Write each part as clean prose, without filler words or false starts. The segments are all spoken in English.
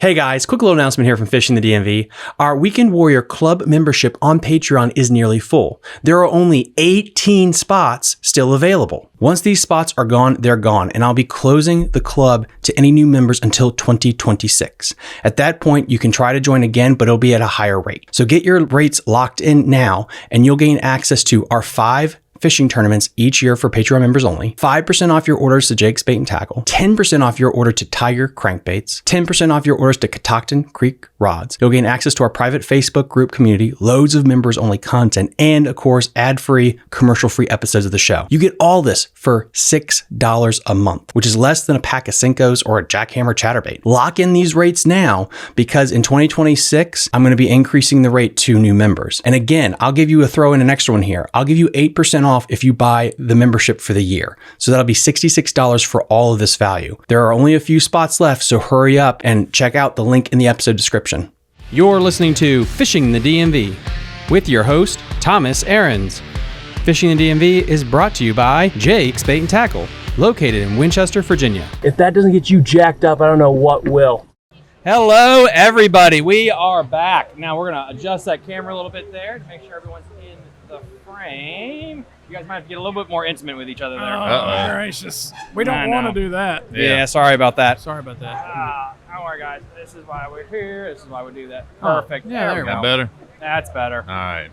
Hey guys, quick little announcement here from Fishing the DMV. Our Weekend Warrior Club membership on Patreon is nearly full. There are only 18 spots still available. Once these spots are gone, they're gone, and I'll be closing the club to any new members until 2026. At that point, you can try to join again, but it'll be at a higher rate. So get your rates locked in now, and you'll gain access to our 5 fishing tournaments each year for Patreon members only, 5% off your orders to Jake's Bait and Tackle, 10% off your order to Tiger Crankbaits, 10% off your orders to Catoctin Creek Rods. You'll gain access to our private Facebook group community, loads of members only content, and of course, ad-free, commercial-free episodes of the show. You get all this for $6 a month, which is less than a pack of Cincos or a jackhammer chatterbait. Lock in these rates now because in 2026, I'm going to be increasing the rate to new members. And again, I'll give you an extra one here. I'll give you 8% off if you buy the membership for the year. So that'll be $66 for all of this value. There are only a few spots left, so hurry up and check out the link in the episode description. You're listening to Fishing the DMV with your host, Thomas Ahrens. Fishing the DMV is brought to you by Jake's Bait and Tackle, located in Winchester, Virginia. If that doesn't get you jacked up, I don't know what will. Hello, everybody. We are back. Now we're going to adjust that camera a little bit there to make sure everyone's in the frame. You guys might have to get a little bit more intimate with each other there. Oh, gracious. We don't want to do that. Yeah, sorry about that. Sorry about that. Don't worry, guys. This is why we're here. This is why we do that. Perfect. Yeah, there we go. Better? That's better. All right.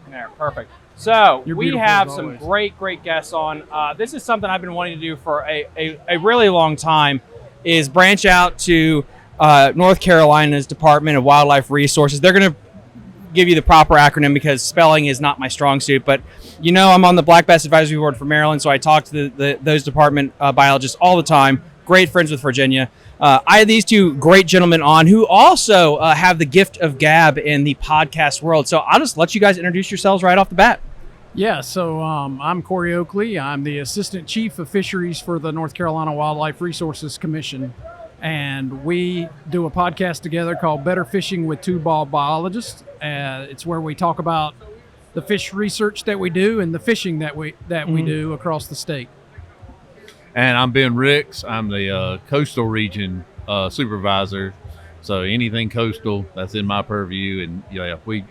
There, perfect. So You're we beautiful have as some always. great guests on. This is something I've been wanting to do for a really long time, is branch out to North Carolina's Department of Wildlife Resources. They're going to give you the proper acronym because spelling is not my strong suit, but you know I'm on the Black Bass Advisory Board for Maryland, so I talk to those department biologists all the time. Great friends with Virginia. I had these two great gentlemen on who also have the gift of gab in the podcast world, so I'll just let you guys introduce yourselves right off the bat. Yeah, so I'm Corey Oakley. I'm the Assistant Chief of Fisheries for the North Carolina Wildlife Resources Commission, and we do a podcast together called Better Fishing with Two Bald Biologists. It's where we talk about the fish research that we do and the fishing that we do across the state. And I'm Ben Ricks. I'm the coastal region supervisor. So anything coastal, that's in my purview. And yeah, we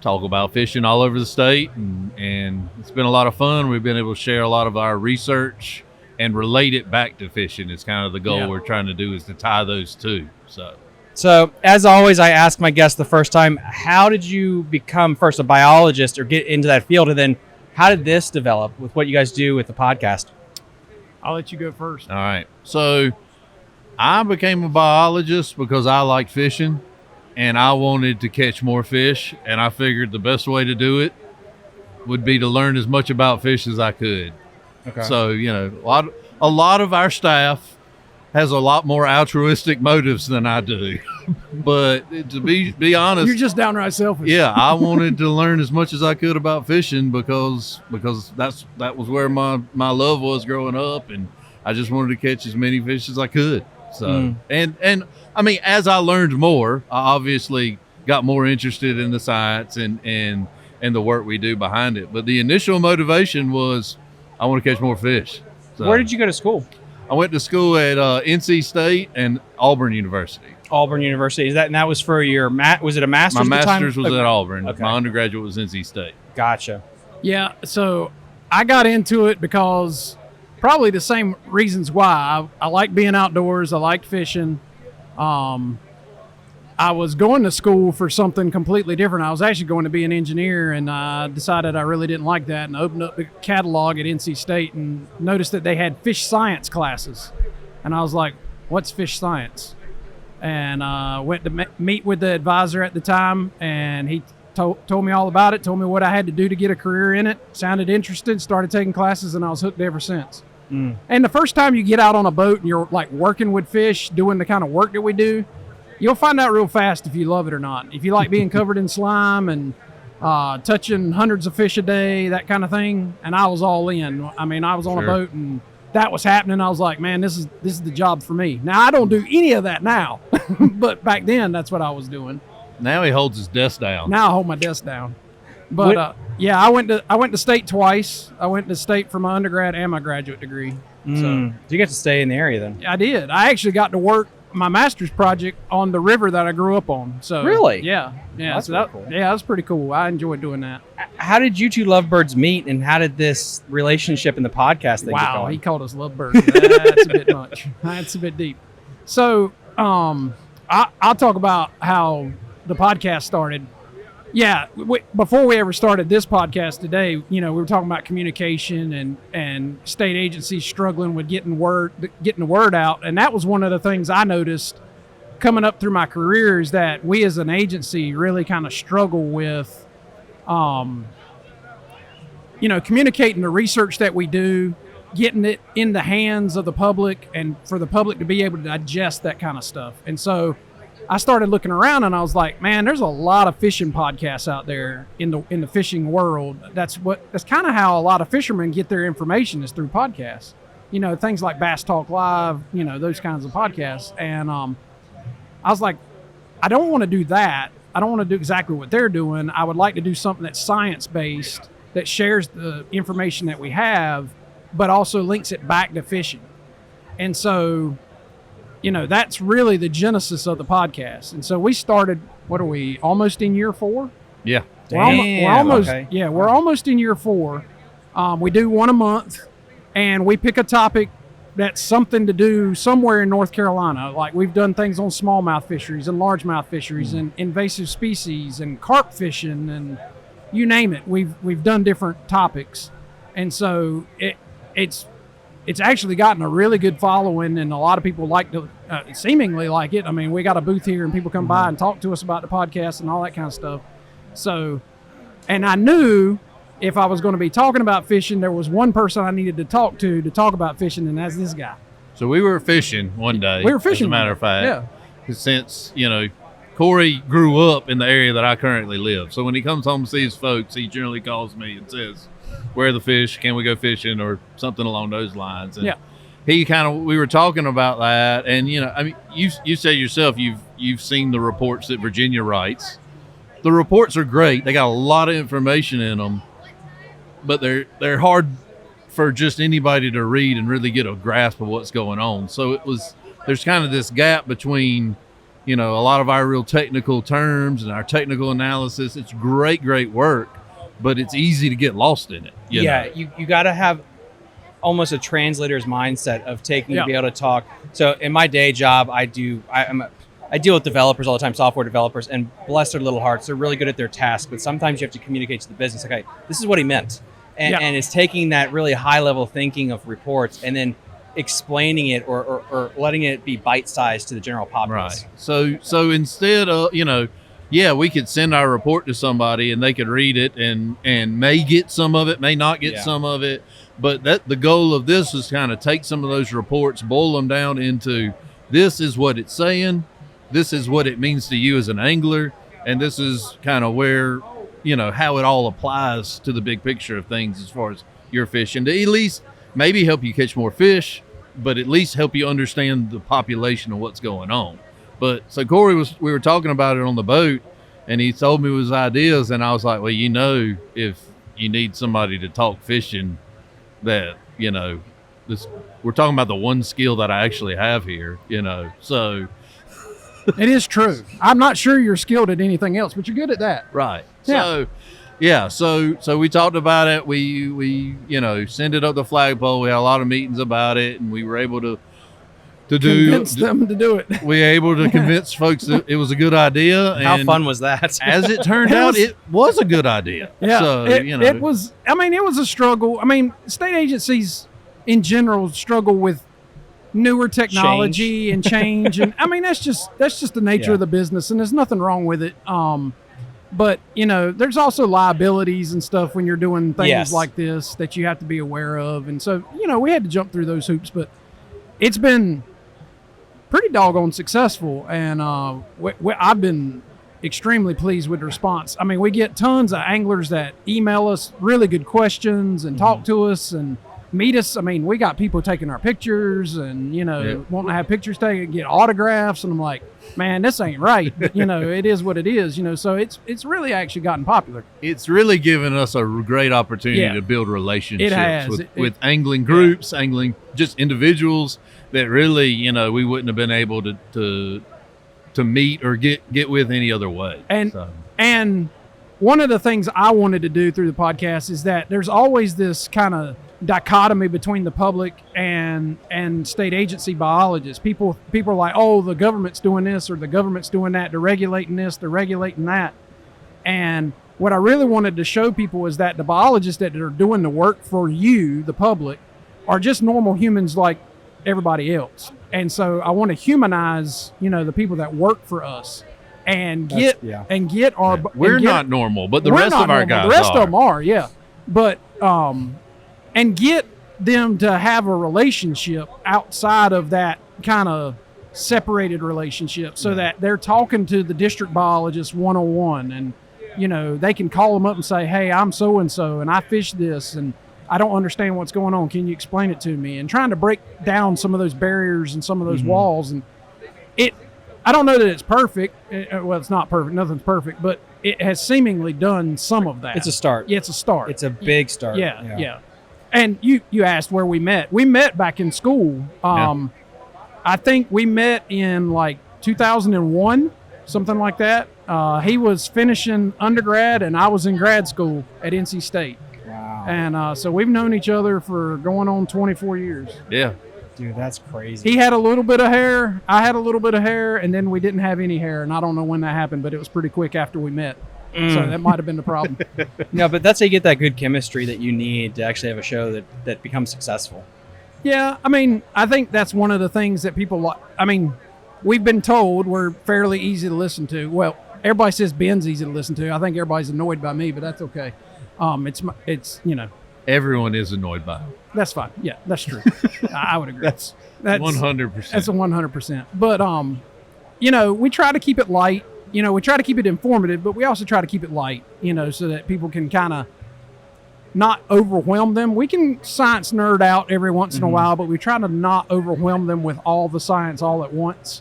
talk about fishing all over the state, and it's been a lot of fun. We've been able to share a lot of our research and relate it back to fishing. It's kind of the goal we're trying to do, is to tie those two. So, as always, I ask my guests the first time, how did you become first a biologist or get into that field? And then how did this develop with what you guys do with the podcast? I'll let you go first. All right. So I became a biologist because I liked fishing and I wanted to catch more fish. And I figured the best way to do it would be to learn as much about fish as I could. Okay. So, you know, a lot of our staff has a lot more altruistic motives than I do. But to be honest, You're just downright selfish. yeah, I wanted to learn as much as I could about fishing because that was where my love was growing up, and I just wanted to catch as many fish as I could. So and I mean, as I learned more, I obviously got more interested in the science and the work we do behind it. But the initial motivation was I want to catch more fish. So Where did you go to school? I went to school at NC State and Auburn University. Auburn University. And that was for your was it a master's? My at the time? master's was Okay. at Auburn. Okay. My undergraduate was NC State. Gotcha. Yeah, so I got into it because probably the same reasons why. I like being outdoors. I like fishing. I was going to school for something completely different. I was actually going to be an engineer, and I decided I really didn't like that, and opened up the catalog at NC State and noticed that they had fish science classes. And I was like, what's fish science? And went to meet with the advisor at the time, and he told me all about it, told me what I had to do to get a career in it. Sounded interested, started taking classes, and I was hooked ever since. And the first time you get out on a boat and you're like working with fish, doing the kind of work that we do, you'll find out real fast if you love it or not. If you like being covered in slime and touching hundreds of fish a day, that kind of thing. And I was all in. I mean, I was on a boat and that was happening. I was like, man, this is the job for me. Now, I don't do any of that now, but back then that's what I was doing. Now he holds his desk down. Now I hold my desk down. But yeah, I went to state twice. I went to state for my undergrad and my graduate degree. So you get to stay in the area then. I did. I actually got to work my master's project on the river that I grew up on. So Really? yeah. That's So really that, cool. yeah, that's pretty cool. I enjoyed doing that. How did you two lovebirds meet, and how did this relationship in the podcast thing get Wow, going? he called us lovebirds. That's a bit much. That's a bit deep. So I'll talk about how the podcast started. Yeah, before we ever started this podcast today, we were talking about communication and state agencies struggling with getting the word out, and that was one of the things I noticed coming up through my career is that we as an agency really kind of struggle with, communicating the research that we do, getting it in the hands of the public, and for the public to be able to digest that kind of stuff. And so I started looking around and I was like, man, there's a lot of fishing podcasts out there in the fishing world. That's kind of how a lot of fishermen get their information is through podcasts. Things like Bass Talk Live, those kinds of podcasts. And I was like, I don't want to do that. I don't want to do exactly what they're doing. I would like to do something that's science-based, that shares the information that we have, but also links it back to fishing. And so that's really the genesis of the podcast. And so we started, what are we, almost in year 4? Yeah. We're almost okay. Yeah, we're almost in year 4. We do one a month, and we pick a topic that's something to do somewhere in North Carolina. Like we've done things on smallmouth fisheries and largemouth fisheries and invasive species and carp fishing and you name it. We've done different topics. And so it's actually gotten a really good following, and a lot of people seemingly like it. I mean, we got a booth here and people come by and talk to us about the podcast and all that kind of stuff. So, and I knew if I was going to be talking about fishing, there was one person I needed to talk about fishing, and that's this guy. So we were fishing one day. We were fishing. As a matter of fact. Yeah. Since, Corey grew up in the area that I currently live. So when he comes home to see his folks, he generally calls me and says, where are the fish? Can we go fishing? Or something along those lines. And we were talking about that. And, you say yourself, you've seen the reports that Virginia writes. The reports are great. They got a lot of information in them, but they're hard for just anybody to read and really get a grasp of what's going on. So there's kind of this gap between, a lot of our real technical terms and our technical analysis. It's great work, but it's easy to get lost in it. You got to have almost a translator's mindset of to be able to talk. So in my day job, I deal with developers all the time, software developers, and bless their little hearts, they're really good at their task, but sometimes you have to communicate to the business, okay, this is what he meant. And it's taking that really high level thinking of reports and then explaining it or letting it be bite-sized to the general populace. Right. So instead of, we could send our report to somebody and they could read it and may get some of it, may not get some of it. But the goal of this is kind of take some of those reports, boil them down into this is what it's saying, this is what it means to you as an angler, and this is kind of where, how it all applies to the big picture of things as far as your fishing, to at least maybe help you catch more fish, but at least help you understand the population of what's going on. But so Corey we were talking about it on the boat, and he told me his ideas, and I was like, well, if you need somebody to talk fishing, that, we're talking about the one skill that I actually have here, so. It is true. I'm not sure you're skilled at anything else, but you're good at that. Right. Yeah. So we talked about it. We sent it up the flagpole. We had a lot of meetings about it, and we were able to convince them to do it. We were able to convince folks that it was a good idea. And how fun was that? As it turned out, it was a good idea. Yeah. So, it was. I mean, it was a struggle. I mean, state agencies in general struggle with newer technology and change, and I mean that's just the nature of the business, and there's nothing wrong with it. But there's also liabilities and stuff when you're doing things like this that you have to be aware of, and so we had to jump through those hoops, but it's been pretty doggone successful, and I've been extremely pleased with the response. I mean, we get tons of anglers that email us really good questions and talk to us and meet us. I mean, we got people taking our pictures and, wanting to have pictures taken, get autographs. And I'm like, man, this ain't right. But, it is what it is, so it's really actually gotten popular. It's really given us a great opportunity to build relationships It has. with angling groups, angling just individuals that really, we wouldn't have been able to meet or get with any other way. And one of the things I wanted to do through the podcast is that there's always this kind of dichotomy between the public and state agency biologists. People are like, oh, the government's doing this or the government's doing that. They're regulating this, they're regulating that. And what I really wanted to show people is that the biologists that are doing the work for you, the public, are just normal humans like everybody else. And so I want to humanize, the people that work for us and get our. We're not normal, but the rest of our guys are. The rest of them are, yeah. But and get them to have a relationship outside of that kind of separated relationship, so that they're talking to the district biologist 101, and they can call them up and say, hey, I'm so and so, and I fish this, and I don't understand what's going on. Can you explain it to me? And trying to break down some of those barriers and some of those walls. And I don't know that it's perfect. Well, it's not perfect. Nothing's perfect, but it has seemingly done some of that. It's a start. Yeah, it's a start. It's a big start. Yeah. And you asked where we met. We met back in school. I think we met in like 2001, something like that. He was finishing undergrad and I was in grad school at NC State. Wow. And so we've known each other for going on 24 years. Yeah. Dude, that's crazy. He had a little bit of hair. I had a little bit of hair. And then we didn't have any hair. And I don't know when that happened, but it was pretty quick after we met. So that might have been the problem. No, but that's how you get that good chemistry that you need to actually have a show that becomes successful. Yeah, I mean, I think that's one of the things that people like. I mean, we've been told we're fairly easy to listen to. Well, everybody says Ben's easy to listen to. I think everybody's annoyed by me, but that's okay. It's Everyone is annoyed by it. That's fine. Yeah, that's true. I would agree. That's 100%. That's a 100%. But we try to keep it light. We try to keep it informative, but we also try to keep it light. So that people can kind of not overwhelm them. We can science nerd out every once in a while, but we try to not overwhelm them with all the science all at once.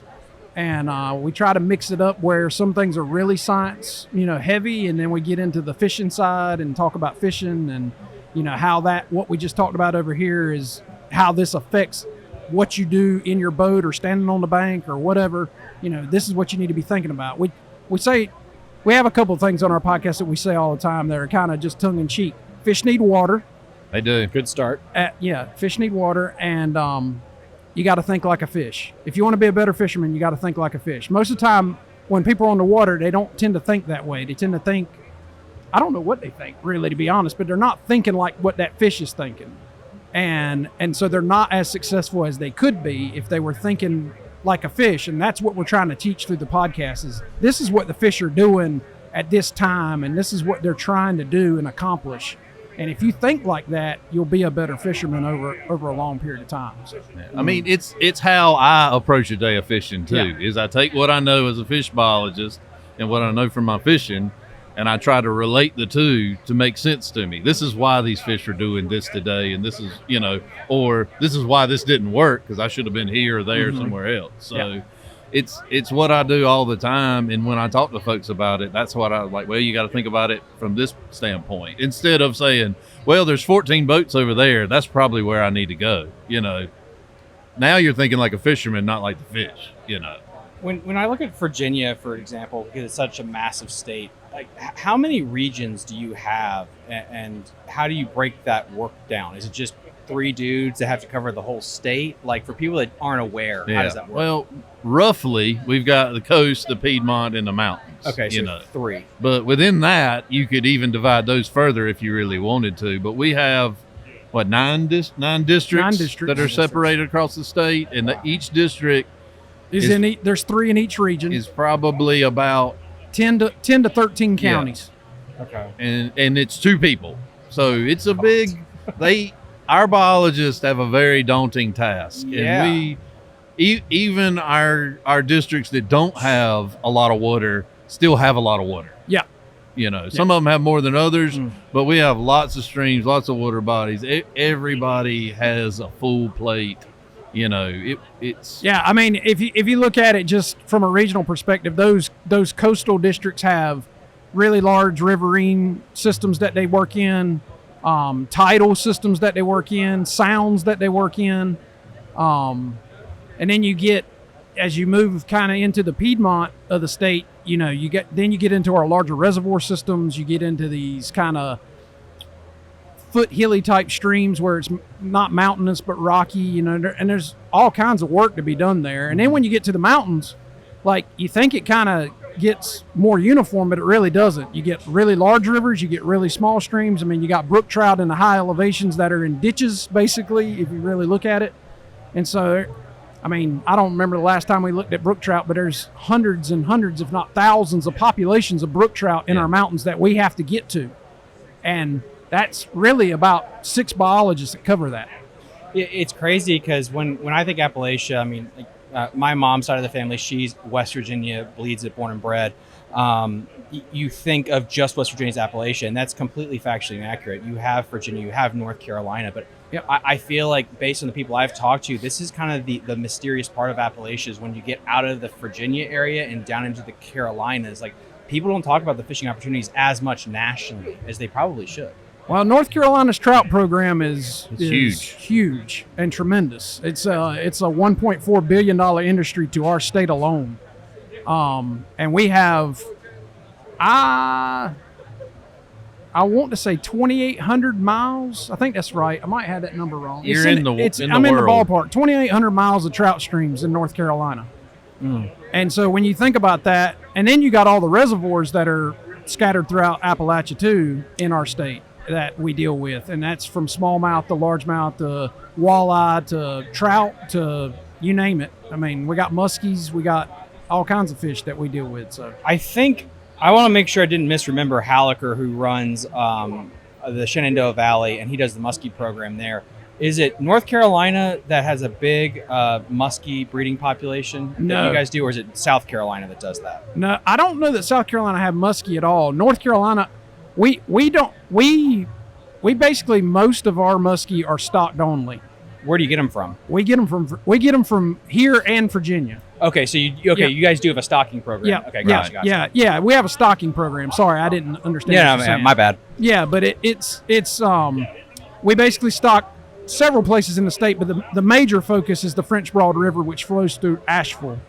And we try to mix it up where some things are really science, heavy, and then we get into the fishing side and talk about fishing and, how what we just talked about over here is how this affects what you do in your boat or standing on the bank or whatever. This is what you need to be thinking about. We say, we have a couple of things on our podcast that we say all the time that are kind of just tongue in cheek. Fish need water. They do. Good start. Fish need water, and you got to think like a fish. If you want to be a better fisherman, you got to think like a fish. Most of the time, when people are on the water, they don't tend to think that way. They tend to think, I don't know what they think, really, to be honest, but they're not thinking like what that fish is thinking. And so they're not as successful as they could be if they were thinking like a fish. And that's what we're trying to teach through the podcast is this is what the fish are doing at this time, and this is what they're trying to do and accomplish. And if you think like that, you'll be a better fisherman over a long period of time. So, I mean, it's how I approach a day of fishing too. Is I take what I know as a fish biologist and what I know from my fishing, and I try to relate the two to make sense to me. This is why these fish are doing this today, and this is or this is why this didn't work because I should have been here or there somewhere else. So. It's what I do all the time, and when I talk to folks about it, that's what I like. Well, you got to think about it from this standpoint instead of saying, "Well, there's 14 boats over there. That's probably where I need to go." Now you're thinking like a fisherman, not like the fish. When I look at Virginia, for example, because it's such a massive state, like how many regions do you have, and how do you break that work down? Is it just 3 dudes that have to cover the whole state? Like for people that aren't aware, how does that work? Well, roughly, we've got the coast, the Piedmont, and the mountains. Okay, so 3. But within that, you could even divide those further if you really wanted to. But we have, nine districts that are separated across the state, and each district there's 3 in each region. Is probably about 10 to 13 counties. Yeah. Okay. And it's 2 people. So it's a big our biologists have a very daunting task. Yeah. And even our districts that don't have a lot of water still have a lot of water. Yeah. Some of them have more than others, but we have lots of streams, lots of water bodies. Everybody has a full plate. It's I mean, if you look at it just from a regional perspective, those coastal districts have really large riverine systems that they work in, tidal systems that they work in, sounds that they work in, and then you get, as you move kind of into the Piedmont of the state, you get into our larger reservoir systems. You get into these kind of foot hilly type streams where it's not mountainous but rocky, and there's all kinds of work to be done there. And then when you get to the mountains, like, you think it kind of gets more uniform, but it really doesn't. You get really large rivers, you get really small streams. I mean, you got brook trout in the high elevations that are in ditches, basically, if you really look at it. And so, I mean, I don't remember the last time we looked at brook trout, but there's hundreds and hundreds, if not thousands, of populations of brook trout in our mountains that we have to get to. And that's really about 6 biologists that cover that. It's crazy because when I think Appalachia, I mean, my mom's side of the family, she's West Virginia, bleeds it, born and bred. You think of just West Virginia's Appalachia, and that's completely factually inaccurate. You have Virginia, you have North Carolina, but I feel like, based on the people I've talked to, this is kind of the mysterious part of Appalachia, is when you get out of the Virginia area and down into the Carolinas. Like, people don't talk about the fishing opportunities as much nationally as they probably should. Well, North Carolina's trout program is huge and tremendous. It's a $1.4 billion industry to our state alone. And we have, I want to say 2,800 miles. I think that's right. I might have that number wrong. I'm in the ballpark. 2,800 miles of trout streams in North Carolina. And so when you think about that, and then you got all the reservoirs that are scattered throughout Appalachia too in our state that we deal with, and that's from smallmouth to largemouth to walleye to trout to you name it. I mean, we got muskies, we got all kinds of fish that we deal with. So I think I want to make sure I didn't misremember Hallaker, who runs the Shenandoah Valley, and he does the muskie program there. Is it North Carolina that has a big muskie breeding population that you guys do, or is it South Carolina that does that? No, I don't know that South Carolina have muskie at all. North Carolina, we basically, most of our muskie are stocked only. Where do you get them from? We get them from here and Virginia. Okay, so you guys do have a stocking program. Yeah. Okay, gotcha. Yeah. We have a stocking program. Sorry, I didn't understand. Yeah, my bad. Yeah, but it's we basically stock several places in the state, but the major focus is the French Broad River, which flows through Asheville.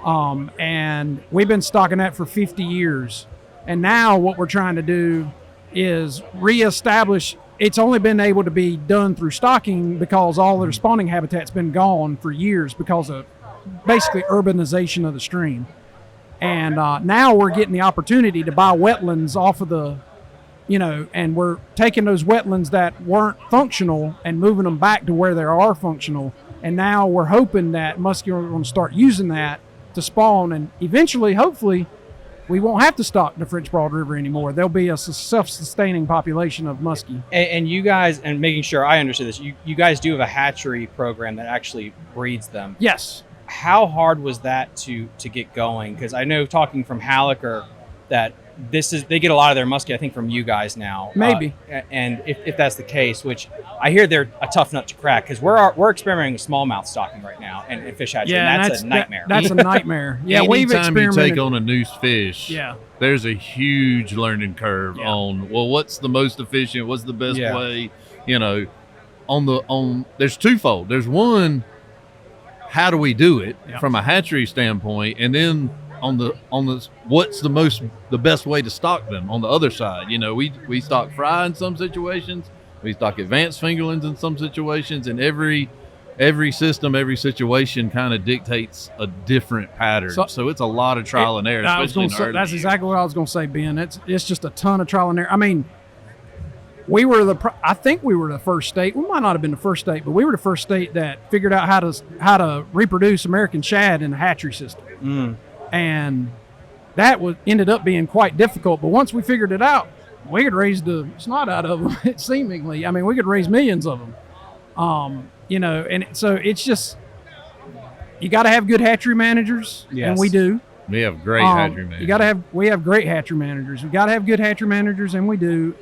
And we've been stocking that for 50 years. And now what we're trying to do is reestablish. It's only been able to be done through stocking because all the spawning habitat's been gone for years because of basically urbanization of the stream. And now we're getting the opportunity to buy wetlands off of the, and we're taking those wetlands that weren't functional and moving them back to where they are functional. And now we're hoping that muskie are going to start using that to spawn, and eventually, hopefully, we won't have to stock the French Broad River anymore. There'll be a self-sustaining population of muskie. And you guys, and making sure I understand this, you guys do have a hatchery program that actually breeds them. Yes. How hard was that to get going? Because I know, talking from Hallaker, that they get a lot of their muskie, I think, from you guys now. Maybe. And if that's the case, which I hear they're a tough nut to crack, because we're experimenting with smallmouth stocking right now and fish hatchery. Yeah, and that's a nightmare. That's a nightmare. Yeah, we've experimented. Anytime you take on a new fish, yeah, there's a huge learning curve on, well, what's the most efficient, what's the best way, there's twofold. There's one, how do we do it from a hatchery standpoint, and then on the what's the best way to stock them on the other side. We stock fry in some situations, we stock advanced fingerlings in some situations, and every system, every situation kind of dictates a different pattern. So it's a lot of trial and error. That's exactly what I was going to say, Ben. It's just a ton of trial and error. I mean, I think we were the first state. We might not have been the first state, but we were the first state that figured out how to reproduce American shad in the hatchery system. And that ended up being quite difficult. But once we figured it out, we could raise the snot out of them, seemingly. I mean, we could raise millions of them. And so it's just, you got to have good hatchery managers, and we do. We have great hatchery managers. We have great hatchery managers. We got to have good hatchery managers, and we do.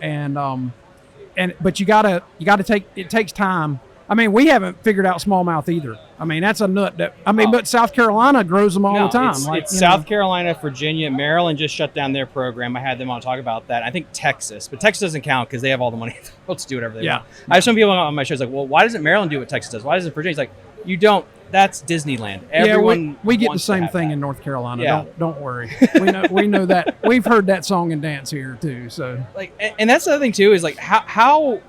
But you gotta take. It takes time. I mean, we haven't figured out smallmouth either. I mean, that's a nut. But South Carolina grows them all the time. It's South Carolina, Virginia, Maryland just shut down their program. I had them on to talk about that. I think Texas, but Texas doesn't count because they have all the money in the world to do whatever they want. I have some people on my show like, well, why doesn't Maryland do what Texas does? Why doesn't Virginia? It's like, you don't. That's Disneyland. Everyone we get the same thing in North Carolina. Yeah. Don't worry. We know that. We've heard that song and dance here too. So and that's the other thing too is like how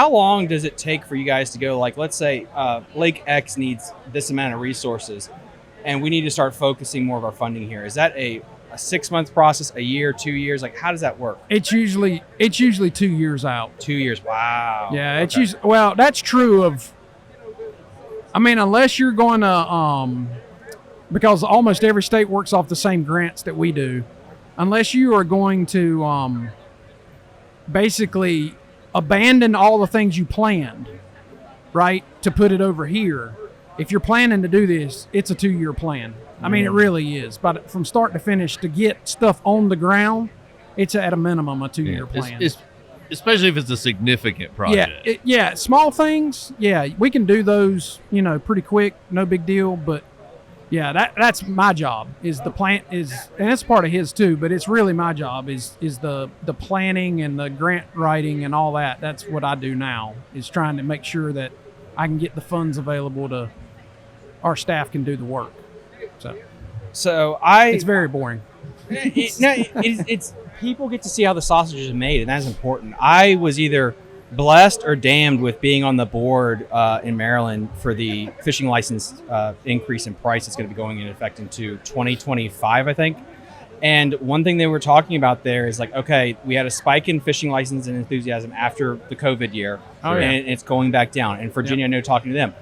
long does it take for you guys to go, like, let's say Lake X needs this amount of resources and we need to start focusing more of our funding here. Is that a 6-month process, a year, 2 years? Like, how does that work? It's usually 2 years out. 2 years. Wow. Yeah. It's usually, well, that's true of, I mean, unless you're going to, because almost every state works off the same grants that we do, unless you are going to basically abandon all the things you planned, right, to put it over here. If you're planning to do this, it's a 2-year plan. I mean, it really is. But from start to finish, to get stuff on the ground, it's at a minimum a 2-year plan. Especially if it's a significant project. Small things, we can do those, pretty quick, no big deal. But that's my job. Is the plant and it's part of his too. But it's really my job is the planning and the grant writing and all that. That's what I do now. Is trying to make sure that I can get the funds available to our staff can do the work. So it's very boring. It's people get to see how the sausage is made, and that's important. I was either blessed or damned with being on the board in Maryland for the fishing license increase in price that's going to be going into effect into 2025, I think. And one thing they were talking about there is like, okay, we had a spike in fishing license and enthusiasm after the COVID year, and it's going back down. And Virginia, I know, talking to them,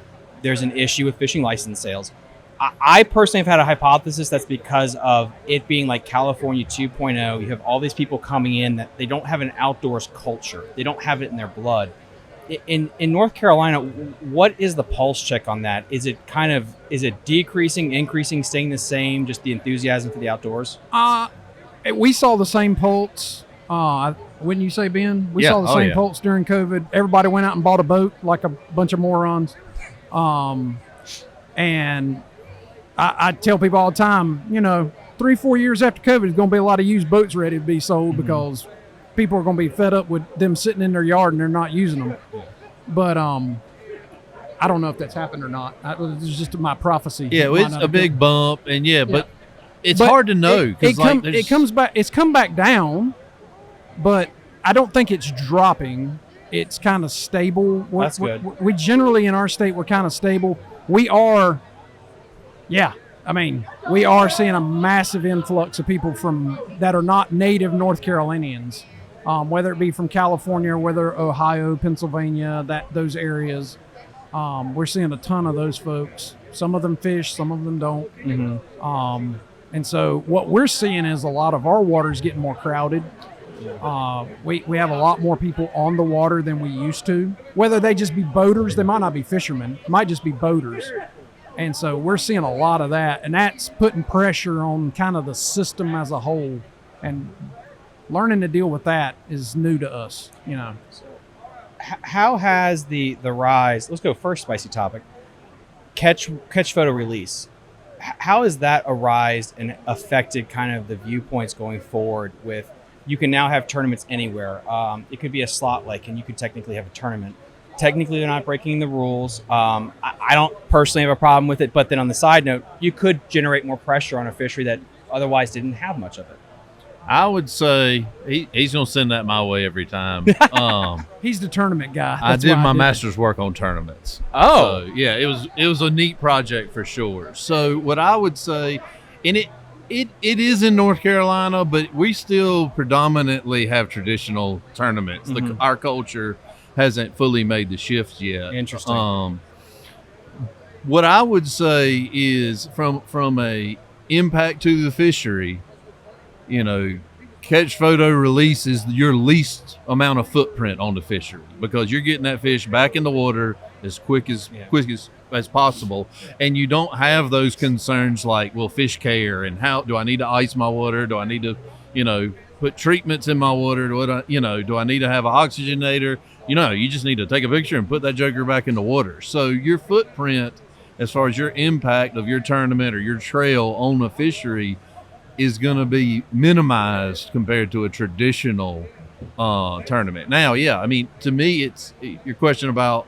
there's an issue with fishing license sales. I personally have had a hypothesis that's because of it being like California 2.0. You have all these people coming in that they don't have an outdoors culture. They don't have it in their blood. In North Carolina, what is the pulse check on that? Is it decreasing, increasing, staying the same, just the enthusiasm for the outdoors? We saw the same pulse. Wouldn't you say, Ben? We saw the same pulse during COVID. Everybody went out and bought a boat like a bunch of morons. And I tell people all the time, 3-4 years after COVID, there's going to be a lot of used boats ready to be sold because people are going to be fed up with them sitting in their yard and they're not using them. But I don't know if that's happened or not. It's just my prophecy. Yeah, it's a big bump, and but it's hard to know. It's come back down, but I don't think it's dropping. It's kind of stable. That's good. We generally in our state, we're kind of stable. We are. We are seeing a massive influx of people that are not native North Carolinians, whether it be from California, whether Ohio, Pennsylvania, those areas. We're seeing a ton of those folks. Some of them fish, some of them don't. Mm-hmm. And so what we're seeing is a lot of our water's getting more crowded. We have a lot more people on the water than we used to. Whether they just be boaters, they might not be fishermen, it might just be boaters. And so we're seeing a lot of that, and that's putting pressure on kind of the system as a whole. And learning to deal with that is new to us, How has the rise, let's go first spicy topic, catch photo release. How has that arised and affected kind of the viewpoints going forward with, you can now have tournaments anywhere. It could be a slot lake and you could technically have a tournament. Technically, they're not breaking the rules. I don't personally have a problem with it, but then on the side note, you could generate more pressure on a fishery that otherwise didn't have much of it. I would say he's going to send that my way every time. He's the tournament guy. I did my master's work on tournaments. Oh. So, it was a neat project for sure. So what I would say, and it is in North Carolina, but we still predominantly have traditional tournaments. Mm-hmm. Our culture hasn't fully made the shift yet. Interesting. What I would say is from a impact to the fishery, catch photo release is your least amount of footprint on the fishery because you're getting that fish back in the water as quick as possible, and you don't have those concerns like, well, fish care, and how do I need to ice my water? Do I need to, put treatments in my water? Do I need to have an oxygenator? You just need to take a picture and put that joker back in the water. So your footprint, as far as your impact of your tournament or your trail on a fishery, is going to be minimized compared to a traditional tournament. Now, to me, it's your question about,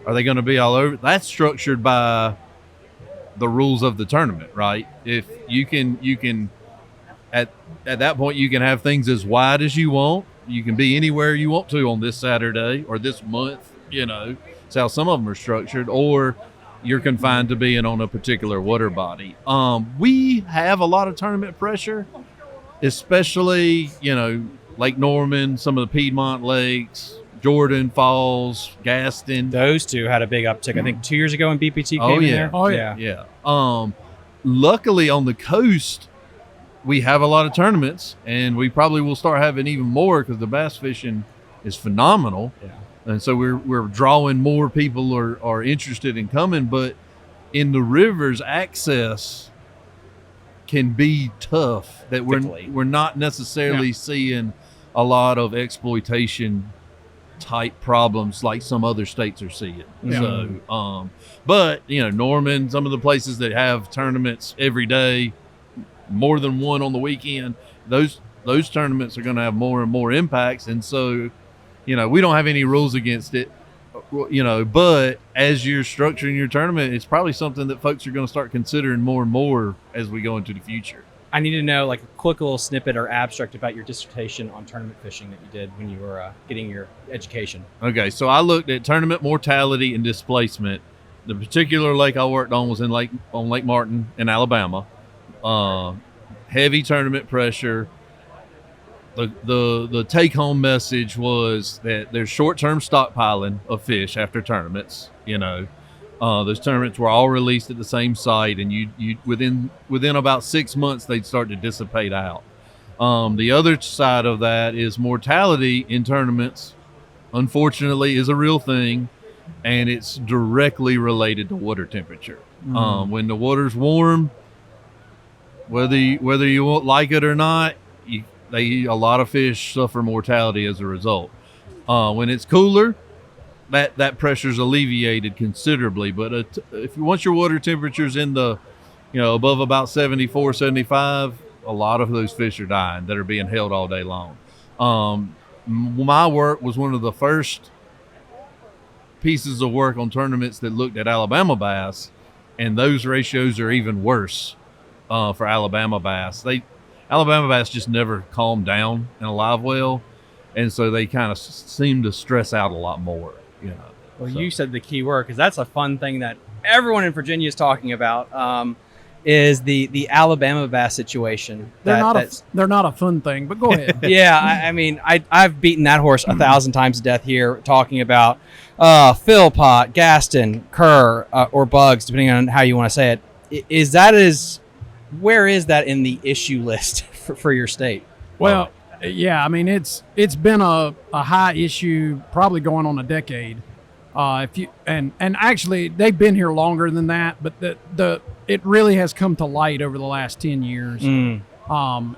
are they going to be all over? That's structured by the rules of the tournament, right? If you can at that point, you can have things as wide as you want. You can be anywhere you want to on this Saturday or this month, It's how some of them are structured, or you're confined to being on a particular water body. We have a lot of tournament pressure, especially, Lake Norman, some of the Piedmont lakes, Jordan Falls, Gaston. Those two had a big uptick, I think, 2 years ago when BPT came in there. Oh, yeah. Yeah. Luckily, on the coast, we have a lot of tournaments, and we probably will start having even more because the bass fishing is phenomenal. Yeah. And so we're drawing more people are interested in coming, but in the rivers, access can be tough. That we're not necessarily seeing a lot of exploitation type problems like some other states are seeing. Yeah. So, but Norman, some of the places that have tournaments every day, more than one on the weekend, those tournaments are going to have more and more impacts, and so. We don't have any rules against it, but as you're structuring your tournament, it's probably something that folks are going to start considering more and more as we go into the future. I need to know like a quick little snippet or abstract about your dissertation on tournament fishing that you did when you were getting your education. Okay, so I looked at tournament mortality and displacement. The particular lake I worked on was on Lake Martin in Alabama. Heavy tournament pressure. The take-home message was that there's short-term stockpiling of fish after tournaments. Those tournaments were all released at the same site, and you within about 6 months they'd start to dissipate out. The other side of that is mortality in tournaments. Unfortunately, is a real thing, and it's directly related to water temperature. When the water's warm, whether you won't like it or not, a lot of fish suffer mortality as a result. When it's cooler, that pressure's alleviated considerably. But once your water temperature's in the, above about 74, 75, a lot of those fish are dying that are being held all day long. My work was one of the first pieces of work on tournaments that looked at Alabama bass, and those ratios are even worse for Alabama bass. Alabama bass just never calm down in a live well, and so they kind of seem to stress out a lot more. Well, you said the key word, because that's a fun thing that everyone in Virginia is talking about, is the Alabama bass situation. They're not a fun thing, but go ahead. Yeah, I've beaten that horse 1,000 times to death here, talking about Philpott, Gaston, Kerr, or Bugs, depending on how you want to say it. Where is that in the issue list for your state? Well, yeah, it's been a high issue, probably going on a decade. And actually they've been here longer than that, but it really has come to light over the last 10 years.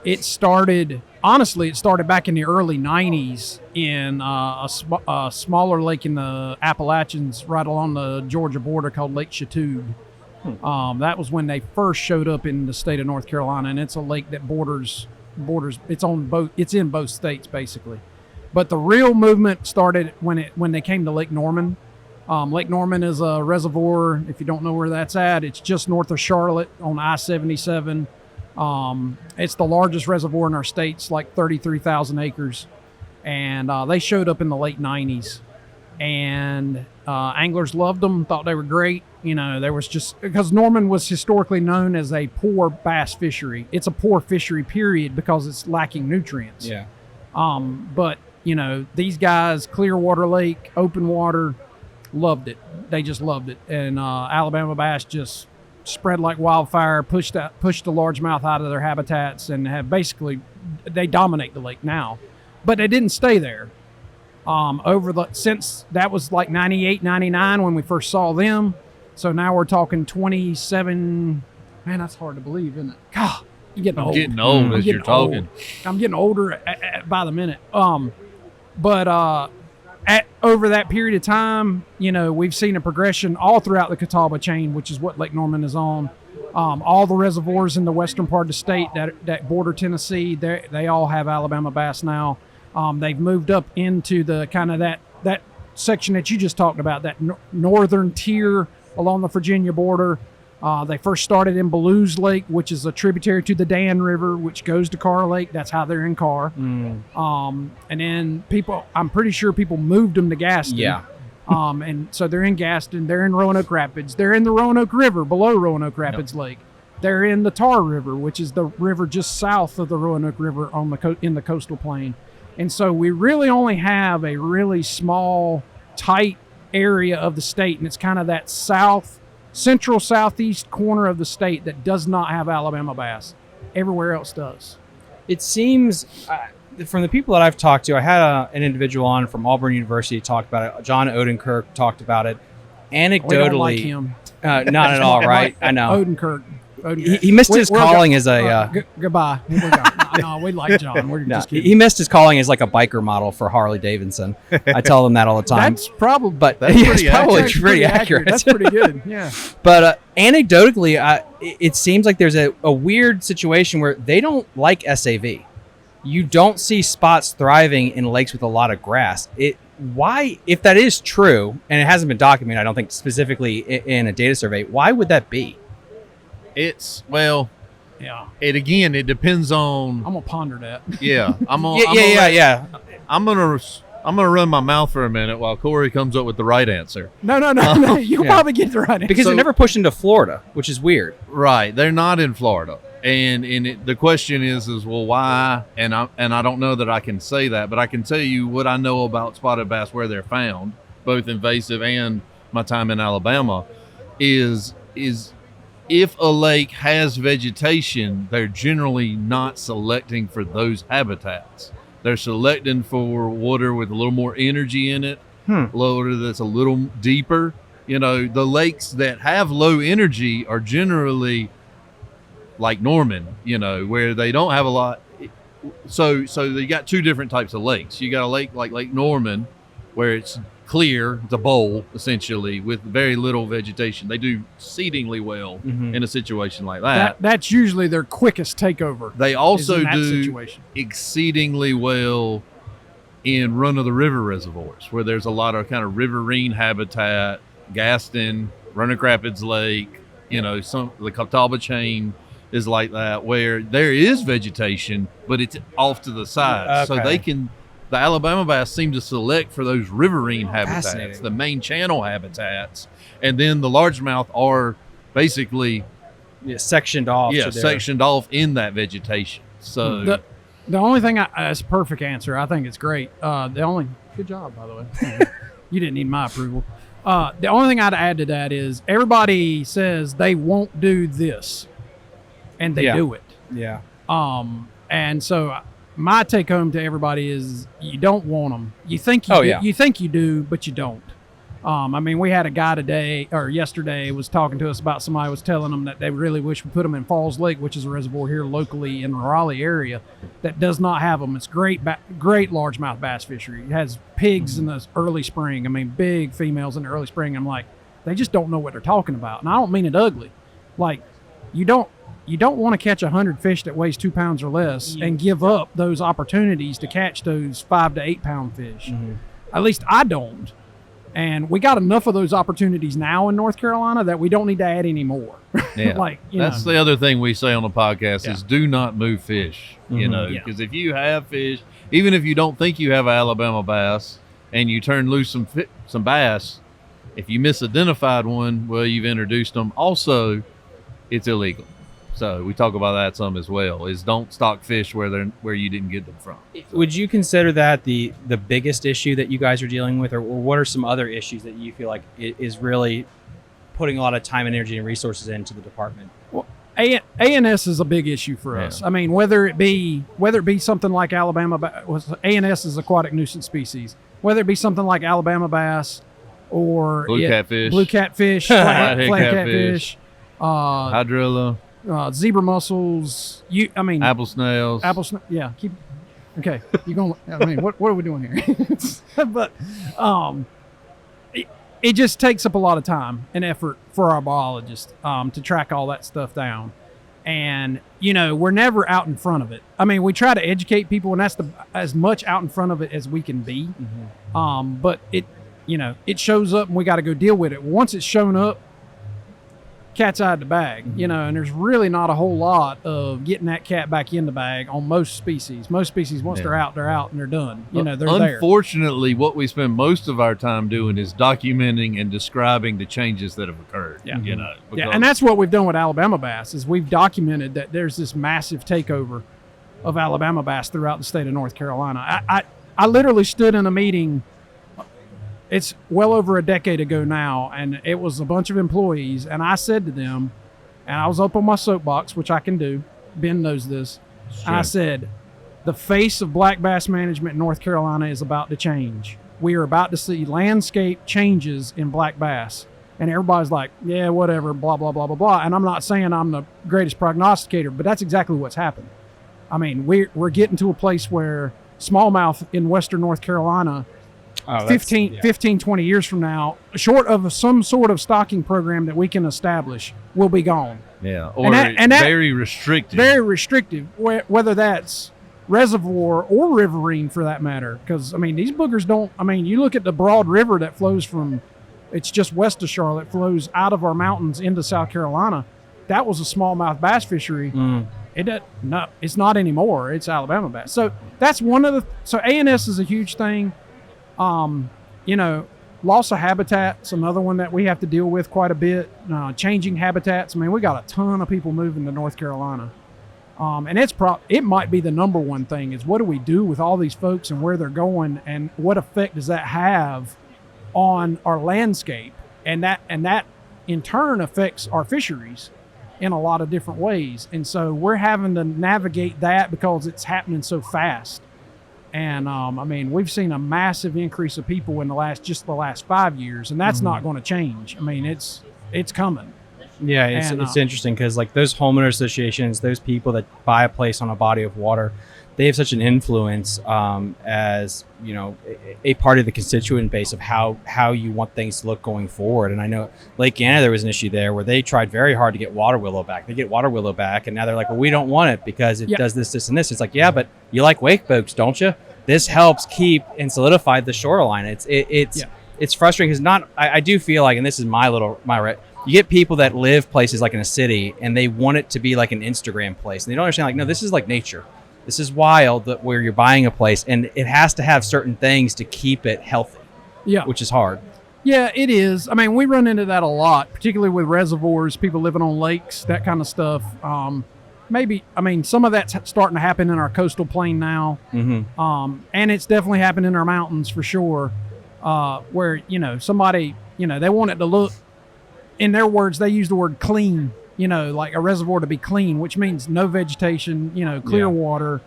It started back in the early 90s in a smaller lake in the Appalachians right along the Georgia border called Lake Chattooga. That was when they first showed up in the state of North Carolina, and it's a lake that borders. It's in both states basically. But the real movement started when they came to Lake Norman. Lake Norman is a reservoir. If you don't know where that's at, it's just north of Charlotte on I-77. It's the largest reservoir in our state. It's like 33,000 acres, and they showed up in the late 90s. And anglers loved them, thought they were great. There was just because Norman was historically known as a poor bass fishery. It's a poor fishery, period, because it's lacking nutrients. Yeah. But these guys, Clearwater Lake, open water, loved it. They just loved it. And Alabama bass just spread like wildfire, pushed the largemouth out of their habitats, and they dominate the lake now. But they didn't stay there. Since that was like 98, 99 when we first saw them. So now we're talking 27. Man, that's hard to believe, isn't it? God, you're getting old. Getting old as you're talking. I'm getting older by the minute. But over that period of time, we've seen a progression all throughout the Catawba chain, which is what Lake Norman is on. All the reservoirs in the western part of the state that border Tennessee, they all have Alabama bass now. They've moved up into the kind of that section that you just talked about, that northern tier along the Virginia border. They first started in Ballew's Lake, which is a tributary to the Dan River, which goes to Carr Lake. That's how they're in Carr. And then I'm pretty sure people moved them to Gaston. Yeah. And so they're in Gaston. They're in Roanoke Rapids. They're in the Roanoke River below Roanoke Rapids Lake. They're in the Tar River, which is the river just south of the Roanoke River in the coastal plain. And so we really only have a really small, tight area of the state, and it's kind of that central southeast corner of the state that does not have Alabama bass. Everywhere else does. It seems, from the people that I've talked to, I had an individual on from Auburn University talk about it. John Odenkirk talked about it. Anecdotally, We don't like him. Not at all, right? I know. Odenkirk. He missed his calling as a... goodbye. No, we like John. We're just kidding. He missed his calling as like a biker model for Harley Davidson. I tell them that all the time. That's probably, but that's pretty accurate. That's pretty good. Yeah. But anecdotally, it seems like there's a weird situation where they don't like SAV. You don't see spots thriving in lakes with a lot of grass. Why, if that is true, and it hasn't been documented, I don't think specifically in a data survey, why would that be? Yeah. It depends on. I'm gonna ponder that. Yeah. I'm gonna run my mouth for a minute while Corey comes up with the right answer. No. You'll probably get the right answer. Because they're never pushed into Florida, which is weird. Right. They're not in Florida. And the question is well, why? And I don't know that I can say that, but I can tell you what I know about spotted bass where they're found, both invasive and my time in Alabama, is if a lake has vegetation, they're generally not selecting for those habitats. They're selecting for water with a little more energy in it, water that's a little deeper. The lakes that have low energy are generally like Norman, where they don't have a lot. So you got two different types of lakes. You got a lake like Lake Norman, where it's clear, it's a bowl essentially with very little vegetation. They do exceedingly well in a situation like that. That's usually their quickest takeover. They also do situation. Exceedingly well in run of the river reservoirs, where there's a lot of kind of riverine habitat. Gaston, Roanoke Rapids Lake, the Catawba chain is like that, where there is vegetation, but it's off to the side. Okay. So the Alabama bass seem to select for those riverine habitats, the main channel habitats, and then the largemouth are basically sectioned off. Yeah, sectioned off in that vegetation. So the only thing that's a perfect answer. I think it's great. Good job, by the way. You didn't need my approval. The only thing I'd add to that is everybody says they won't do this, and they do it. Yeah. And so my take home to everybody is you don't want them. You think you think you do, but you don't. We had a guy yesterday was talking to us about somebody was telling them that they really wish we put them in Falls Lake, which is a reservoir here locally in the Raleigh area that does not have them. It's great largemouth bass fishery. It has pigs in the early spring. Big females in the early spring. I'm like, they just don't know what they're talking about. And I don't mean it ugly. Like, you don't want to catch 100 fish that weighs 2 pounds or less and give up those opportunities to catch those 5 to 8 pound fish. At least I don't. And we got enough of those opportunities now in North Carolina that we don't need to add any more. Yeah. That's the other thing we say on the podcast is do not move fish, because if you have fish, even if you don't think you have an Alabama bass and you turn loose some bass, if you misidentified one, well, you've introduced them. Also, it's illegal. So we talk about that some as well, is don't stock fish where you didn't get them from. Would you consider that the biggest issue that you guys are dealing with, or what are some other issues that you feel like is really putting a lot of time and energy and resources into the department? Well, A&S is a big issue for us. Whether it be something like Alabama, A&S is aquatic nuisance species. whether it be something like Alabama bass or Blue catfish, flathead catfish, catfish, hydrilla, zebra mussels. apple snails. Yeah, okay. You going? I mean, what are we doing here? But it just takes up a lot of time and effort for our biologists to track all that stuff down. And, we're never out in front of it. I mean, we try to educate people, and that's as much out in front of it as we can be. Mm-hmm. But it shows up and we got to go deal with it. Once it's shown up, cat's out of the bag, and there's really not a whole lot of getting that cat back in the bag on most species. Most species, once they're out and they're done. They're there. Unfortunately, what we spend most of our time doing is documenting and describing the changes that have occurred. Yeah. And that's what we've done with Alabama bass is we've documented that there's this massive takeover of Alabama bass throughout the state of North Carolina. I literally stood in a meeting. It's well over a decade ago now, and it was a bunch of employees, and I said to them, and I was up on my soapbox, which I can do, Ben knows this, and I said, the face of black bass management in North Carolina is about to change. We are about to see landscape changes in black bass. And everybody's like, yeah, whatever, blah, blah, blah, blah, blah. And I'm not saying I'm the greatest prognosticator, but that's exactly what's happened. I mean, we're getting to a place where smallmouth in western North Carolina 15, 20 years from now, short of some sort of stocking program that we can establish, will be gone. Yeah, or and that, very restrictive. Very restrictive, whether that's reservoir or riverine for that matter. Because, these boogers don't, you look at the Broad River that flows from, it's just west of Charlotte, flows out of our mountains into South Carolina. That was a smallmouth bass fishery. It's not anymore. It's Alabama bass. So that's one of so A&S is a huge thing. Loss of habitat's another one that we have to deal with quite a bit. Changing habitats. We got a ton of people moving to North Carolina. And it might be the number one thing is what do we do with all these folks and where they're going and what effect does that have on our landscape? And that in turn affects our fisheries in a lot of different ways. And so we're having to navigate that because it's happening so fast. And we've seen a massive increase of people in the last 5 years, and that's not going to change. It's coming. Yeah, it's interesting because like those homeowner associations, those people that buy a place on a body of water, they have such an influence as a part of the constituent base of how you want things to look going forward. And I know Lake Anna, there was an issue there where they tried very hard to get water willow back. They get water willow back, and now they're like, well, we don't want it because it does this, and this. It's like, yeah, but you like wake boats, don't you? This helps keep and solidify the shoreline. It's frustrating because I do feel like, and this is my you get people that live places like in a city and they want it to be like an Instagram place, and they don't understand like, no, this is like nature. This is wild where you're buying a place, and it has to have certain things to keep it healthy. Yeah, which is hard. Yeah, it is. We run into that a lot, particularly with reservoirs, people living on lakes, that kind of stuff. Some of that's starting to happen in our coastal plain now. Mm-hmm. And it's definitely happened in our mountains for sure, where, somebody, they want it to look, in their words, they use the word clean, like a reservoir to be clean, which means no vegetation, clear water.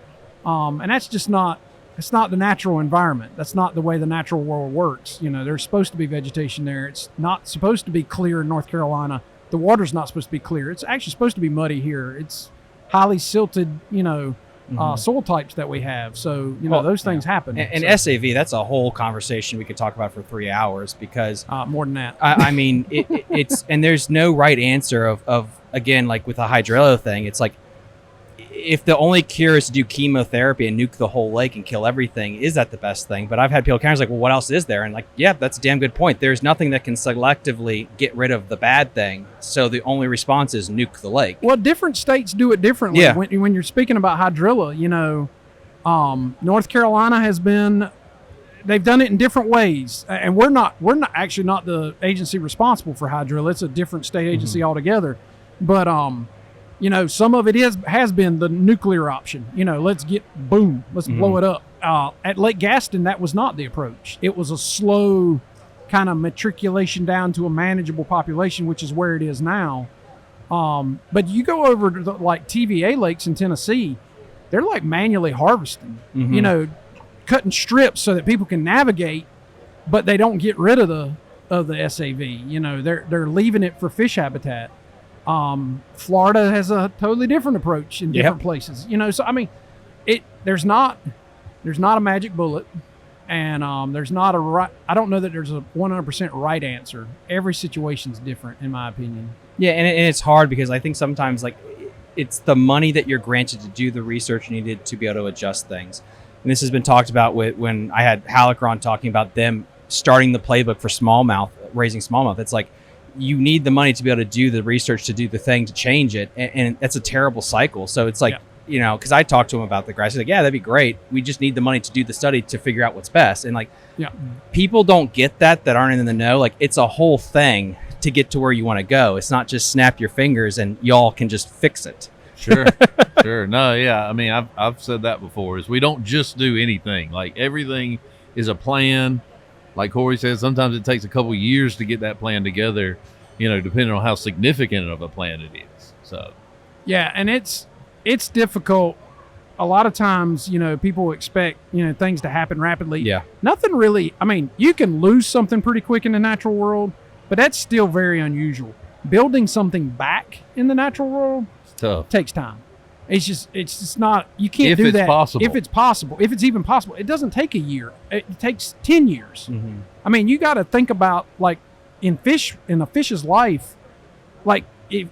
And that's just it's not the natural environment. That's not the way the natural world works. There's supposed to be vegetation there. It's not supposed to be clear in North Carolina. The water's not supposed to be clear. It's actually supposed to be muddy here. It's highly silted, soil types that we have. So, those things happen. And SAV, that's a whole conversation we could talk about for 3 hours because more than that. It's and there's no right answer of again, like with the hydrilla thing, it's like if the only cure is to do chemotherapy and nuke the whole lake and kill everything, is that the best thing? But I've had people kind of like, well, what else is there? And like, yeah, that's a damn good point. There's nothing that can selectively get rid of the bad thing. So the only response is nuke the lake. Well, different states do it differently. Yeah. When you're speaking about hydrilla, North Carolina they've done it in different ways. And we're not actually not the agency responsible for hydrilla. It's a different state agency altogether. But, some of it has been the nuclear option. Let's blow it up. At Lake Gaston, that was not the approach. It was a slow kind of matriculation down to a manageable population, which is where it is now. But you go over to like TVA lakes in Tennessee, they're like manually harvesting. cutting strips so that people can navigate, but they don't get rid of the SAV. You know, they're leaving it for fish habitat. Florida has a totally different approach in different places. You know, so I mean, there's not a magic bullet, and there's not a right. I don't know that there's a 100% right answer. Every situation's different, in my opinion. Yeah, and it's hard because I think sometimes like it's the money that you're granted to do the research needed to be able to adjust things. And this has been talked about when I had Halleck on talking about them starting the playbook for smallmouth, raising smallmouth. It's like you need the money to be able to do the research, to do the thing, to change it. And that's a terrible cycle. So it's like, you know, because I talked to him about the grass. He's like, yeah, that'd be great. We just need the money to do the study to figure out what's best. And like, people don't get that aren't in the know. Like, it's a whole thing to get to where you want to go. It's not just snap your fingers and y'all can just fix it. Sure. Sure. No, yeah. I mean, I've said that before, is we don't just do anything. Like, everything is a plan. Like Corey said, sometimes it takes a couple years to get that plan together, you know, depending on how significant of a plan it is. So, yeah. And it's difficult. A lot of times, you know, people expect, you know, things to happen rapidly. Yeah. Nothing really. I mean, you can lose something pretty quick in the natural world, but that's still very unusual. Building something back in the natural world tough. Takes time. It's just not, you can't do that. Possible. If it's possible. If it's even possible. It doesn't take a year. It takes 10 years. Mm-hmm. I mean, you got to think about, like, in a fish's life, like,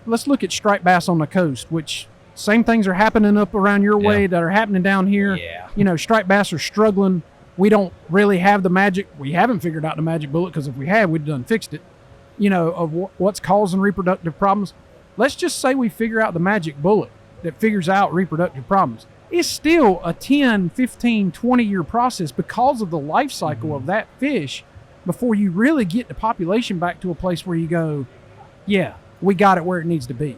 let's look at striped bass on the coast, which same things are happening up around your way that are happening down here. Yeah. You know, striped bass are struggling. We don't really have the magic. We haven't figured out the magic bullet, because if we had, we'd done fixed it. You know, of what's causing reproductive problems. Let's just say we figure out the magic bullet that figures out reproductive problems. It's still a 10, 15, 20-year process because of the life cycle of that fish before you really get the population back to a place where you go, yeah, we got it where it needs to be.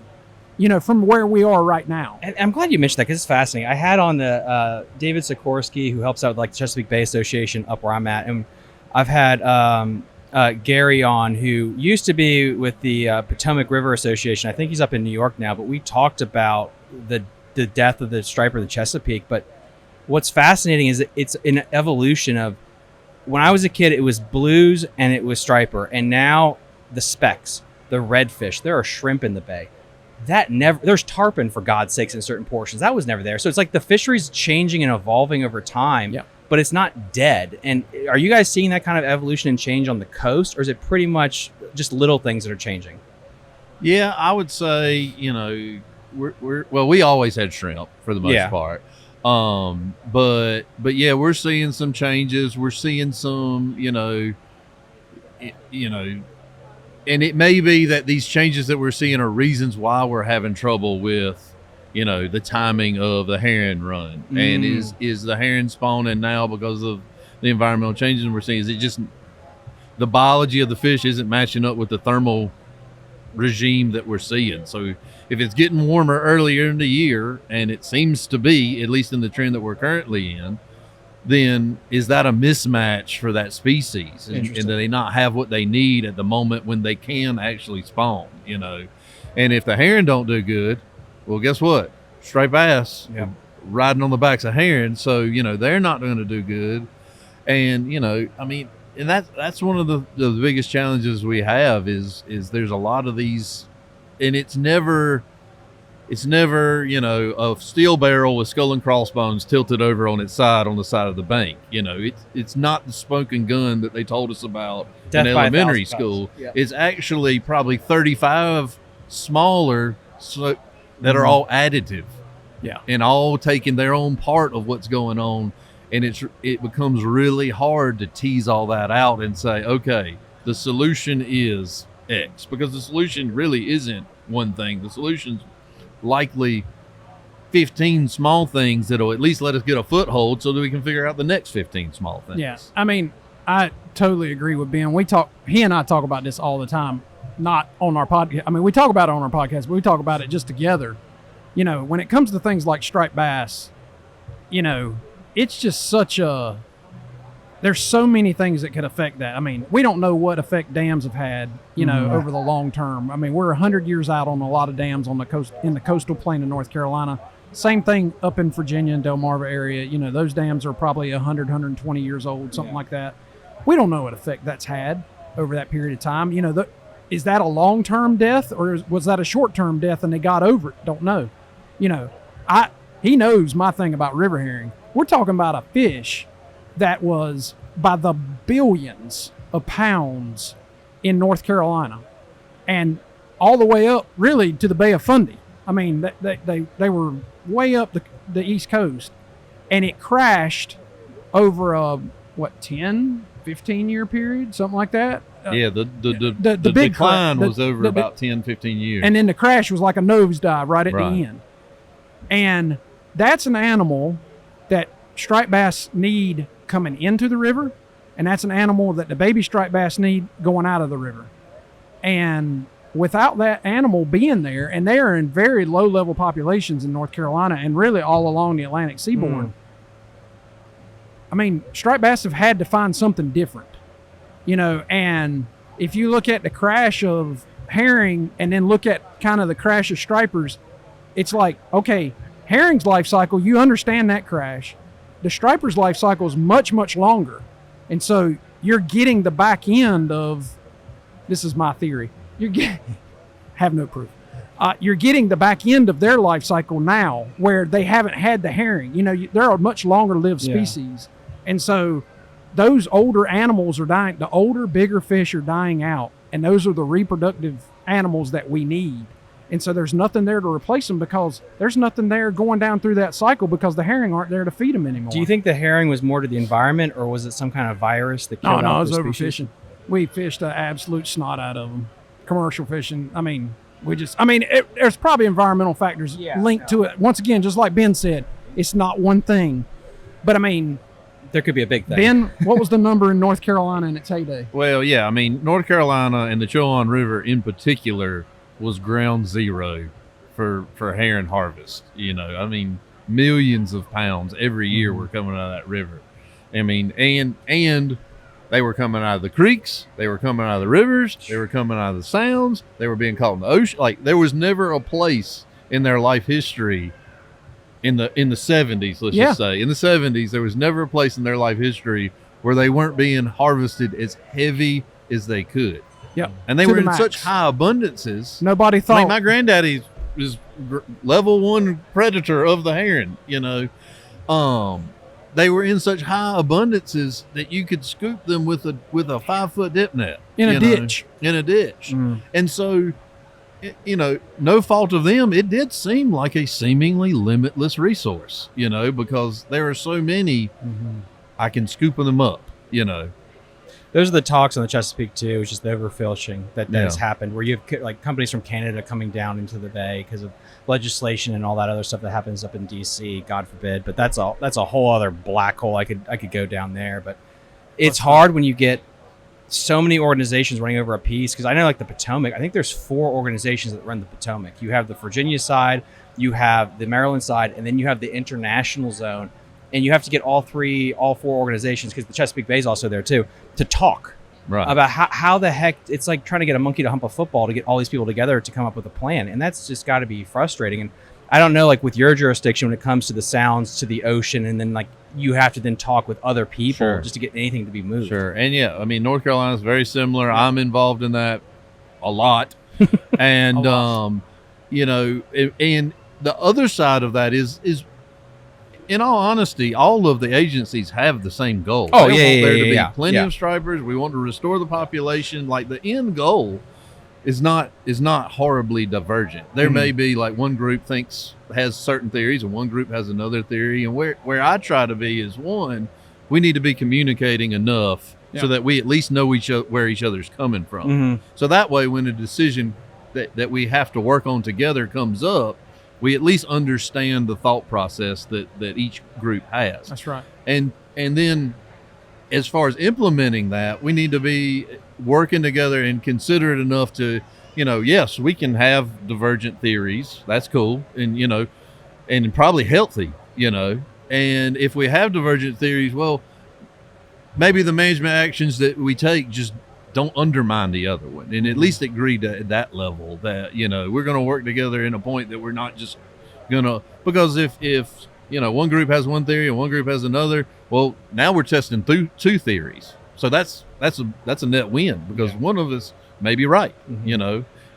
You know, from where we are right now. And I'm glad you mentioned that, because it's fascinating. I had on the David Sikorsky, who helps out with like the Chesapeake Bay Association up where I'm at, and I've had Gary on, who used to be with the Potomac River Association. I think he's up in New York now, but we talked about the death of the striper, the Chesapeake. But what's fascinating is that it's an evolution of, when I was a kid, it was blues and it was striper, and now the specks, the redfish, there are shrimp in the bay. There's tarpon, for God's sakes, in certain portions. That was never there. So it's like the fishery's changing and evolving over time. Yeah. But it's not dead. And are you guys seeing that kind of evolution and change on the coast, or is it pretty much just little things that are changing? Yeah, I would say, you know, we always had shrimp for the most part. But yeah, we're seeing some changes. We're seeing some, you know, and it may be that these changes that we're seeing are reasons why we're having trouble with, you know, the timing of the herring run. And is the herring spawning now because of the environmental changes we're seeing? Is it just the biology of the fish isn't matching up with the thermal regime that we're seeing? So if it's getting warmer earlier in the year, and it seems to be, at least in the trend that we're currently in, then is that a mismatch for that species? And do they not have what they need at the moment when they can actually spawn, you know? And if the herring don't do good, well, guess what? Striped bass riding on the backs of herring. So, you know, they're not going to do good. And, you know, I mean, and that's one of the biggest challenges we have is there's a lot of these, and it's never, you know, a steel barrel with skull and crossbones tilted over on its side on the side of the bank. You know, it's not the smoking gun that they told us about in elementary school. Yeah. It's actually probably 35 smaller that are all additive. Yeah. And all taking their own part of what's going on. And it becomes really hard to tease all that out and say, okay, the solution is X, because the solution really isn't one thing. The solution's likely 15 small things that'll at least let us get a foothold so that we can figure out the next 15 small things. Yeah. I mean, I totally agree with Ben. He and I talk about this all the time, not on our podcast. I mean, we talk about it on our podcast, but we talk about it just together. You know, when it comes to things like striped bass, you know, it's just there's so many things that could affect that. I mean, we don't know what effect dams have had, you know, over the long term. I mean, we're 100 years out on a lot of dams on the coast, in the coastal plain of North Carolina. Same thing up in Virginia and Delmarva area. You know, those dams are probably 100, 120 years old, something like that. We don't know what effect that's had over that period of time. You know, is that a long-term death or was that a short-term death and they got over it? Don't know. You know, he knows my thing about river herring. We're talking about a fish that was by the billions of pounds in North Carolina and all the way up really to the Bay of Fundy. I mean, they were way up the East Coast, and it crashed over a, 10, 15-year period, something like that. Yeah, the big decline was over about 10, 15 years. And then the crash was like a nosedive right at the end. And that's an animal that striped bass need coming into the river, and that's an animal that the baby striped bass need going out of the river. And without that animal being there, and they are in very low-level populations in North Carolina and really all along the Atlantic seaboard, I mean, striped bass have had to find something different, you know. And if you look at the crash of herring and then look at kind of the crash of stripers, it's like, okay, herring's life cycle, you understand that crash. The striper's life cycle is much, much longer. And so you're getting the back end of, this is my theory, have no proof. You're getting the back end of their life cycle now where they haven't had the herring. You know, they're a much longer lived species. And so those older animals are dying. The older, bigger fish are dying out. And those are the reproductive animals that we need. And so there's nothing there to replace them because there's nothing there going down through that cycle because the herring aren't there to feed them anymore. Do you think the herring was more to the environment or was it some kind of virus that killed No, out it was the overfishing. species? We fished the absolute snot out of them. Commercial fishing. I mean, there's probably environmental factors linked to it. Once again, just like Ben said, it's not one thing. But I mean, there could be a big thing. Ben, what was the number in North Carolina in its heyday? Well, yeah, I mean, North Carolina and the Chowan River in particular was ground zero for herring harvest. You know, I mean, millions of pounds every year were coming out of that river. I mean, and they were coming out of the creeks, they were coming out of the rivers, they were coming out of the sounds, they were being caught in the ocean. Like, there was never a place in their life history in the 70s, let's just say. In the 70s, there was never a place in their life history where they weren't being harvested as heavy as they could. Yep. And they were in such high abundances. Nobody thought. Like, my granddaddy was level 1 predator of the herring, you know. They were in such high abundances that you could scoop them with a 5-foot dip net. In a ditch. And so, you know, no fault of them, it did seem like a seemingly limitless resource, you know, because there are so many, I can scoop them up, you know. Those are the talks on the Chesapeake too, which is the overfishing that has happened, where you have like companies from Canada coming down into the bay because of legislation and all that other stuff that happens up in DC, God forbid. But that's a whole other black hole. I could go down there, but it's hard when you get so many organizations running over a piece. Because I know, like the Potomac, I think there's 4 organizations that run the Potomac. You have the Virginia side, you have the Maryland side, and then you have the international zone. And you have to get all 4 organizations, because the Chesapeake Bay is also there too, to talk about how the heck it's like trying to get a monkey to hump a football to get all these people together to come up with a plan. And that's just got to be frustrating. And I don't know, like with your jurisdiction, when it comes to the sounds, to the ocean, and then like you have to then talk with other people just to get anything to be moved. Sure. And yeah, I mean, North Carolina is very similar. Yeah. I'm involved in that a lot. And, you know, and the other side of that is in all honesty, all of the agencies have the same goal. Oh, There to be plenty of stripers. We want to restore the population. Like, the end goal is not horribly divergent. There may be like one group has certain theories and one group has another theory. And where I try to be is, one, we need to be communicating enough so that we at least know where each other's coming from. So that way, when a decision that we have to work on together comes up, we at least understand the thought process that each group has. That's right. And then as far as implementing that, we need to be working together and considerate enough to, you know, yes, we can have divergent theories. That's cool. And, you know, and probably healthy, you know. And if we have divergent theories, well, maybe the management actions that we take just don't undermine the other one, and at least agree to that level that, you know, we're going to work together in a point that we're not just because if one group has one theory and one group has another, well, now we're testing two theories. So that's a net win, because one of us may be right.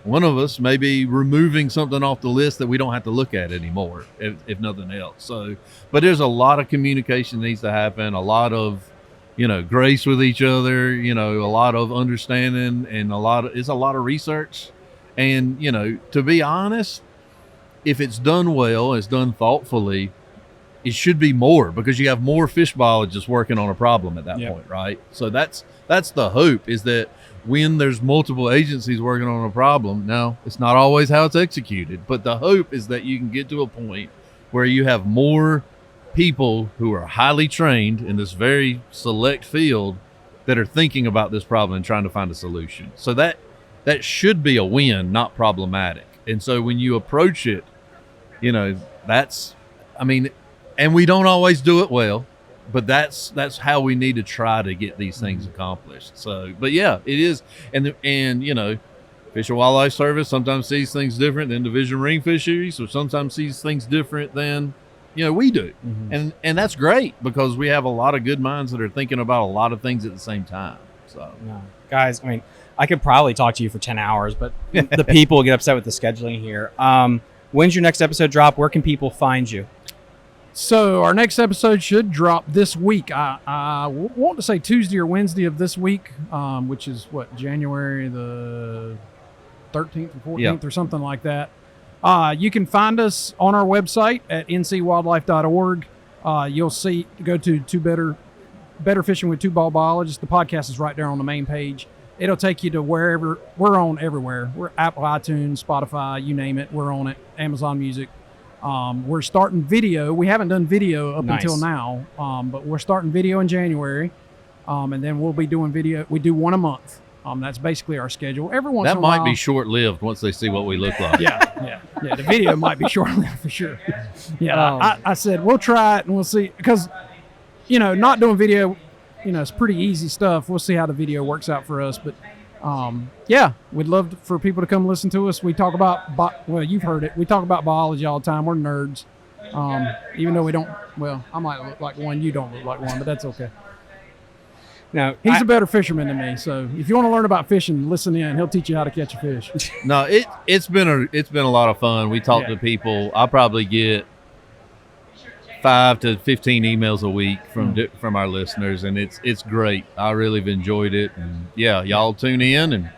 One of us may be removing something off the list that we don't have to look at anymore, if nothing else. So, but there's a lot of communication that needs to happen, a lot of, grace with each other, a lot of understanding, and it's a lot of research. And, to be honest, if it's done well, it's done thoughtfully, it should be more, because you have more fish biologists working on a problem at that point, right? So that's the hope, is that when there's multiple agencies working on a problem, now it's not always how it's executed, but the hope is that you can get to a point where you have more people who are highly trained in this very select field that are thinking about this problem and trying to find a solution. So that should be a win, not problematic. And so when you approach it, and we don't always do it well, but that's how we need to try to get these things accomplished. So, but yeah, it is. And Fish and Wildlife Service sometimes sees things different than Division Marine Fisheries, or sometimes sees things different than, we do. And that's great, because we have a lot of good minds that are thinking about a lot of things at the same time. So, guys, I could probably talk to you for 10 hours, but the people get upset with the scheduling here. When's your next episode drop? Where can people find you? So our next episode should drop this week. I want to say Tuesday or Wednesday of this week, which is January the 13th or 14th or something like that. You can find us on our website at ncwildlife.org. You'll see, go to Better Fishing with Two Bald Biologists. The podcast is right there on the main page. It'll take you to wherever. We're on everywhere. We're Apple, iTunes, Spotify, you name it. We're on it. Amazon Music. We're starting video. We haven't done video up until now, but we're starting video in January, and then we'll be doing video. We do one a month. That's basically our schedule. Every once in a while. That might be short-lived once they see what we look like. Yeah. The video might be short-lived for sure. I said we'll try it and we'll see, because not doing video, it's pretty easy stuff. We'll see how the video works out for us, but. We'd love for people to come listen to us. We talk about, you've heard it. We talk about biology all the time. We're nerds. Even though we don't, I might look like one. You don't look like one, but that's okay. Now, he's a better fisherman than me. So if you want to learn about fishing, listen in. He'll teach you how to catch a fish. No, it's been a lot of fun. We talk to people. I'll probably get 5 to 15 emails a week from our listeners, and it's great. I really have enjoyed it, and y'all tune in, and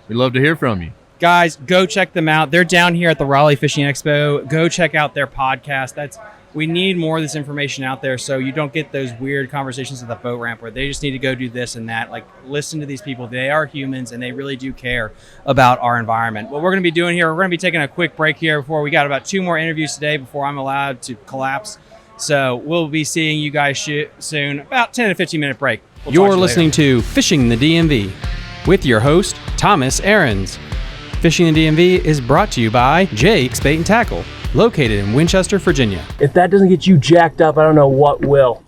we'd love to hear from you guys. Go check them out. They're down here at the Raleigh Fishing Expo. Go check out their podcast. We need more of this information out there, so you don't get those weird conversations at the boat ramp where they just need to go do this and that. Like, listen to these people. They are humans, and they really do care about our environment. What we're going to be doing here, we're going to be taking a quick break here before we got about 2 more interviews today before I'm allowed to collapse. So we'll be seeing you guys soon, about 10 to 15 minute break. You're listening to Fishing the DMV with your host, Thomas Ahrens. Fishing the DMV is brought to you by Jake's Bait and Tackle, located in Winchester, Virginia. If that doesn't get you jacked up, I don't know what will.